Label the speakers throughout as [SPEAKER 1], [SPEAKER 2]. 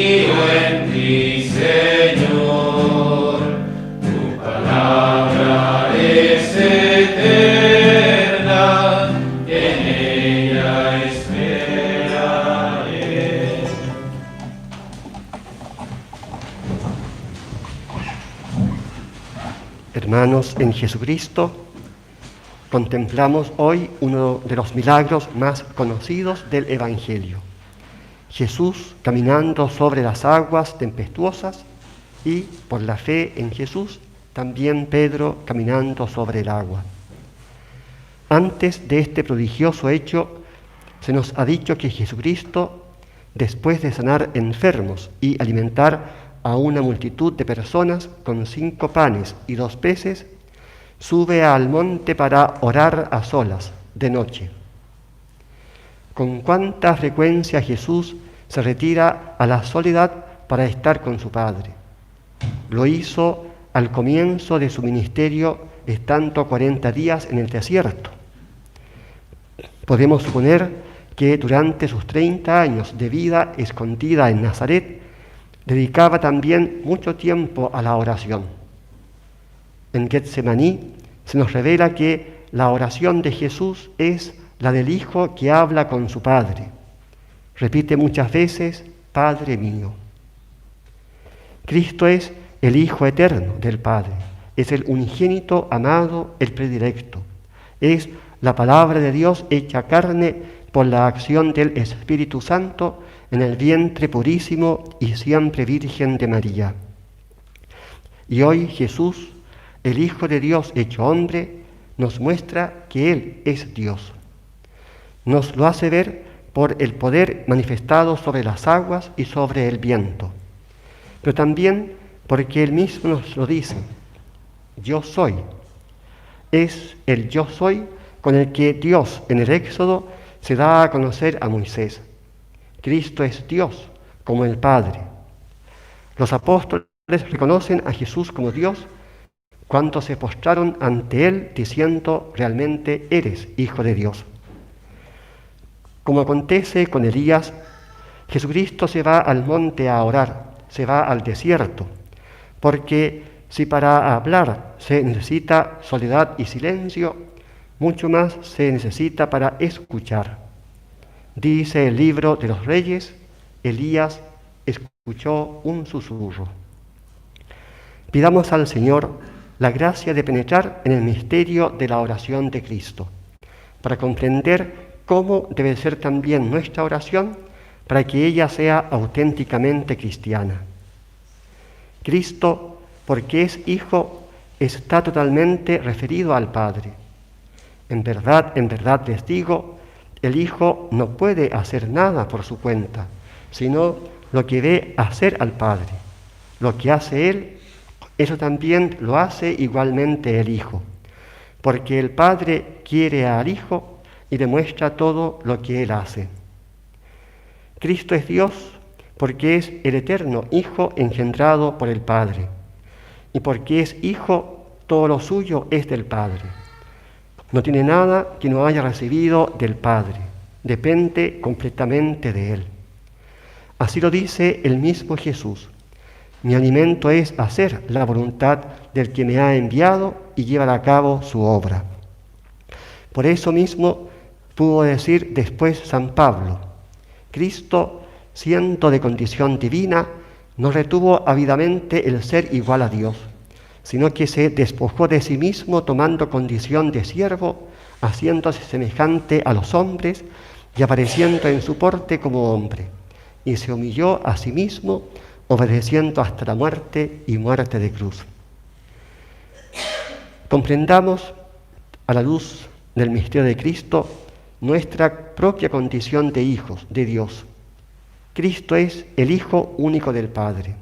[SPEAKER 1] En ti, Señor, tu palabra es eterna, en ella esperaré.
[SPEAKER 2] Hermanos en Jesucristo, contemplamos hoy uno de los milagros más conocidos del Evangelio. Jesús caminando sobre las aguas tempestuosas y, por la fe en Jesús, también Pedro caminando sobre el agua. Antes de este prodigioso hecho, se nos ha dicho que Jesucristo, después de sanar enfermos y alimentar a una multitud de personas con 5 panes y 2 peces, sube al monte para orar a solas, de noche. Con cuánta frecuencia Jesús se retira a la soledad para estar con su Padre. Lo hizo al comienzo de su ministerio, estando 40 días en el desierto. Podemos suponer que durante sus 30 años de vida escondida en Nazaret, dedicaba también mucho tiempo a la oración. En Getsemaní se nos revela que la oración de Jesús es la del Hijo que habla con su Padre. Repite muchas veces, Padre mío. Cristo es el Hijo eterno del Padre, es el unigénito amado, el predilecto. Es la palabra de Dios hecha carne por la acción del Espíritu Santo en el vientre purísimo y siempre virgen de María. Y hoy Jesús, el Hijo de Dios hecho hombre, nos muestra que Él es Dios. Nos lo hace ver por el poder manifestado sobre las aguas y sobre el viento, pero también porque Él mismo nos lo dice, yo soy. Es el yo soy con el que Dios en el Éxodo se da a conocer a Moisés. Cristo es Dios, como el Padre. Los apóstoles reconocen a Jesús como Dios cuando se postraron ante Él diciendo, realmente eres Hijo de Dios. Como acontece con Elías, Jesucristo se va al monte a orar, se va al desierto, porque si para hablar se necesita soledad y silencio, mucho más se necesita para escuchar. Dice el libro de los Reyes, Elías escuchó un susurro. Pidamos al Señor la gracia de penetrar en el misterio de la oración de Cristo, para comprender cómo debe ser también nuestra oración para que ella sea auténticamente cristiana. Cristo, porque es Hijo, está totalmente referido al Padre. En verdad les digo, el Hijo no puede hacer nada por su cuenta, sino lo que ve hacer al Padre. Lo que hace Él, eso también lo hace igualmente el Hijo, porque el Padre quiere al Hijo y demuestra todo lo que Él hace. Cristo es Dios porque es el eterno Hijo engendrado por el Padre, y porque es Hijo, todo lo suyo es del Padre. No tiene nada que no haya recibido del Padre, depende completamente de Él. Así lo dice el mismo Jesús. Mi alimento es hacer la voluntad del que me ha enviado y llevar a cabo su obra. Por eso mismo pudo decir después San Pablo, Cristo, siendo de condición divina, no retuvo ávidamente el ser igual a Dios, sino que se despojó de sí mismo tomando condición de siervo, haciéndose semejante a los hombres y apareciendo en su porte como hombre, y se humilló a sí mismo, obedeciendo hasta la muerte y muerte de cruz. Comprendamos, a la luz del misterio de Cristo, nuestra propia condición de hijos de Dios. Cristo es el Hijo único del Padre.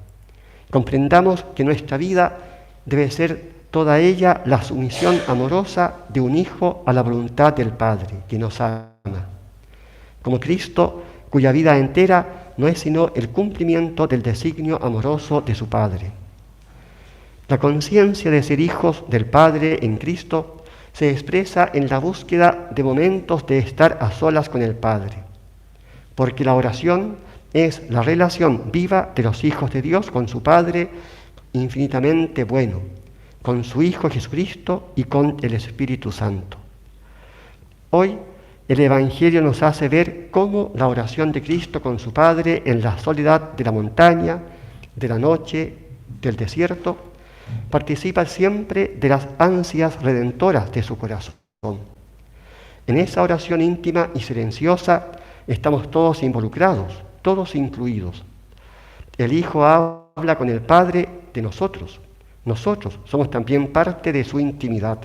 [SPEAKER 2] Comprendamos que nuestra vida debe ser toda ella la sumisión amorosa de un hijo a la voluntad del Padre, que nos ama. Como Cristo, cuya vida entera no es sino el cumplimiento del designio amoroso de su Padre. La conciencia de ser hijos del Padre en Cristo se expresa en la búsqueda de momentos de estar a solas con el Padre, porque la oración es la relación viva de los hijos de Dios con su Padre infinitamente bueno, con su Hijo Jesucristo y con el Espíritu Santo. Hoy el Evangelio nos hace ver cómo la oración de Cristo con su Padre en la soledad de la montaña, de la noche, del desierto, participa siempre de las ansias redentoras de su corazón. En esa oración íntima y silenciosa estamos todos involucrados, todos incluidos. El Hijo habla con el Padre de nosotros. Nosotros somos también parte de su intimidad.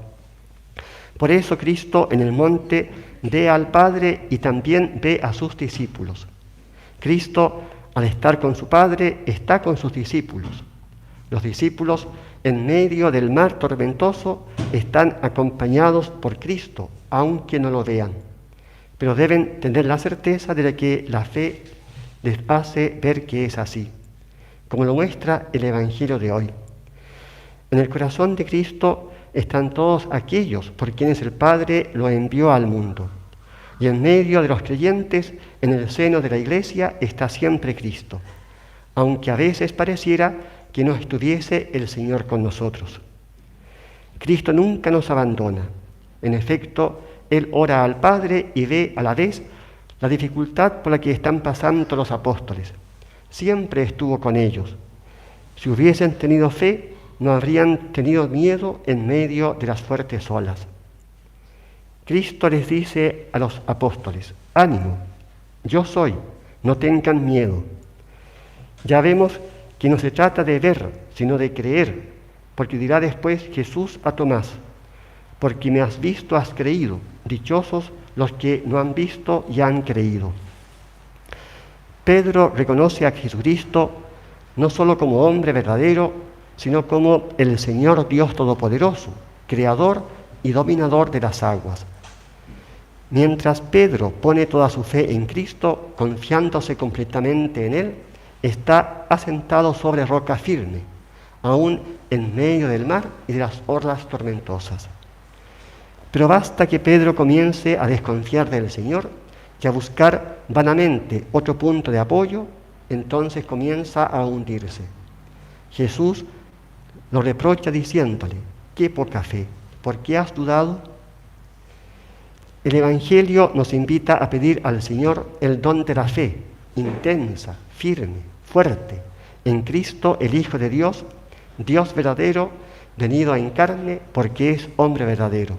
[SPEAKER 2] Por eso Cristo en el monte ve al Padre y también ve a sus discípulos. Cristo, al estar con su Padre, está con sus discípulos. Los discípulos, en medio del mar tormentoso, están acompañados por Cristo, aunque no lo vean. Pero deben tener la certeza de que la fe les hace ver que es así, como lo muestra el Evangelio de hoy. En el corazón de Cristo están todos aquellos por quienes el Padre lo envió al mundo. Y en medio de los creyentes, en el seno de la Iglesia, está siempre Cristo, aunque a veces pareciera que no estuviese el Señor con nosotros. Cristo nunca nos abandona. En efecto, Él ora al Padre y ve a la vez la dificultad por la que están pasando los apóstoles. Siempre estuvo con ellos. Si hubiesen tenido fe, no habrían tenido miedo en medio de las fuertes olas. Cristo les dice a los apóstoles: ánimo, yo soy, no tengan miedo. Ya vemos que no se trata de ver, sino de creer, porque dirá después Jesús a Tomás: porque me has visto, has creído. Dichosos los que no han visto y han creído. Pedro reconoce a Jesucristo no solo como hombre verdadero, sino como el Señor Dios Todopoderoso, Creador y Dominador de las aguas. Mientras Pedro pone toda su fe en Cristo, confiándose completamente en Él, está asentado sobre roca firme, aún en medio del mar y de las olas tormentosas. Pero basta que Pedro comience a desconfiar del Señor y a buscar vanamente otro punto de apoyo, entonces comienza a hundirse. Jesús lo reprocha diciéndole: qué poca fe, ¿por qué has dudado? El Evangelio nos invita a pedir al Señor el don de la fe, intensa, firme, fuerte, en Cristo el Hijo de Dios, Dios verdadero, venido en carne porque es hombre verdadero.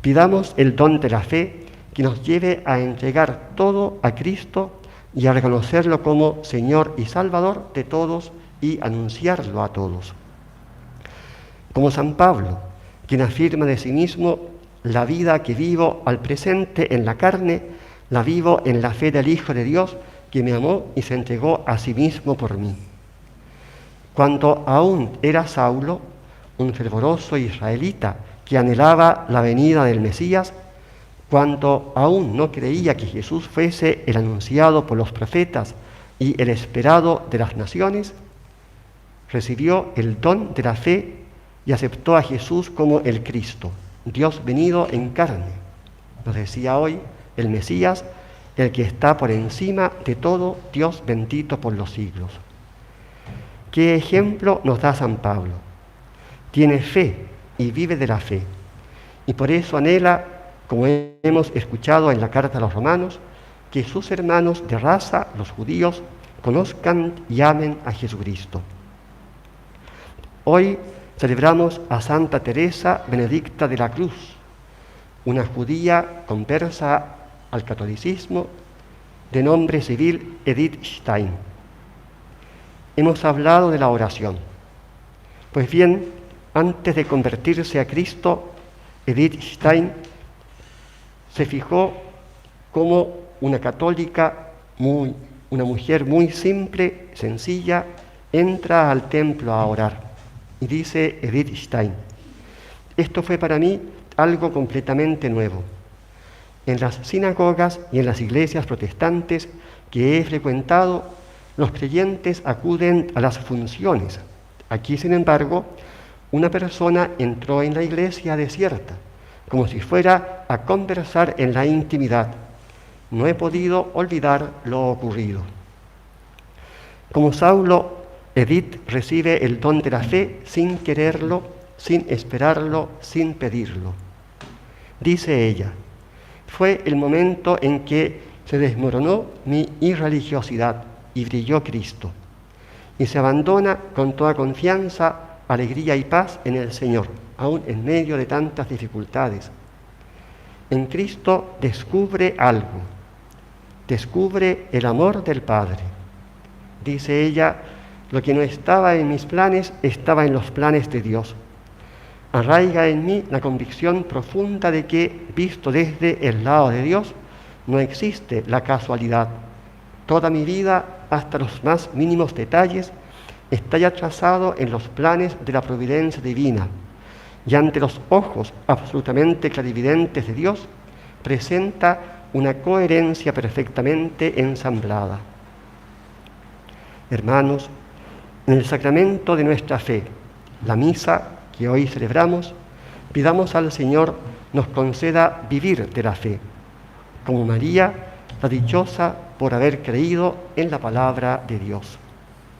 [SPEAKER 2] Pidamos el don de la fe que nos lleve a entregar todo a Cristo y a reconocerlo como Señor y Salvador de todos y anunciarlo a todos. Como San Pablo, quien afirma de sí mismo: la vida que vivo al presente en la carne, la vivo en la fe del Hijo de Dios, que me amó y se entregó a sí mismo por mí. Cuando aún era Saulo, un fervoroso israelita que anhelaba la venida del Mesías, cuando aún no creía que Jesús fuese el anunciado por los profetas y el esperado de las naciones, recibió el don de la fe y aceptó a Jesús como el Cristo, Dios venido en carne. Nos decía hoy el Mesías, el que está por encima de todo, Dios bendito por los siglos. ¿Qué ejemplo nos da San Pablo? Tiene fe y vive de la fe. Y por eso anhela, como hemos escuchado en la carta a los romanos, que sus hermanos de raza, los judíos, conozcan y amen a Jesucristo. Hoy celebramos a Santa Teresa Benedicta de la Cruz, una judía conversa al catolicismo, de nombre civil Edith Stein. Hemos hablado de la oración. Pues bien, antes de convertirse a Cristo, Edith Stein se fijó como una católica, una mujer muy simple, sencilla, entra al templo a orar. Y dice Edith Stein: esto fue para mí algo completamente nuevo. En las sinagogas y en las iglesias protestantes que he frecuentado, los creyentes acuden a las funciones. Aquí, sin embargo, una persona entró en la iglesia desierta, como si fuera a conversar en la intimidad. No he podido olvidar lo ocurrido. Como Saulo, Edith recibe el don de la fe sin quererlo, sin esperarlo, sin pedirlo. Dice ella: fue el momento en que se desmoronó mi irreligiosidad y brilló Cristo, y se abandona con toda confianza, alegría y paz en el Señor, aún en medio de tantas dificultades. En Cristo descubre algo, descubre el amor del Padre. Dice ella: lo que no estaba en mis planes, estaba en los planes de Dios. Arraiga en mí la convicción profunda de que, visto desde el lado de Dios, no existe la casualidad. Toda mi vida, hasta los más mínimos detalles, está ya trazado en los planes de la providencia divina, y ante los ojos absolutamente clarividentes de Dios, presenta una coherencia perfectamente ensamblada. Hermanos, en el sacramento de nuestra fe, la misa que hoy celebramos, pidamos al Señor nos conceda vivir de la fe, como María, la dichosa por haber creído en la palabra de Dios.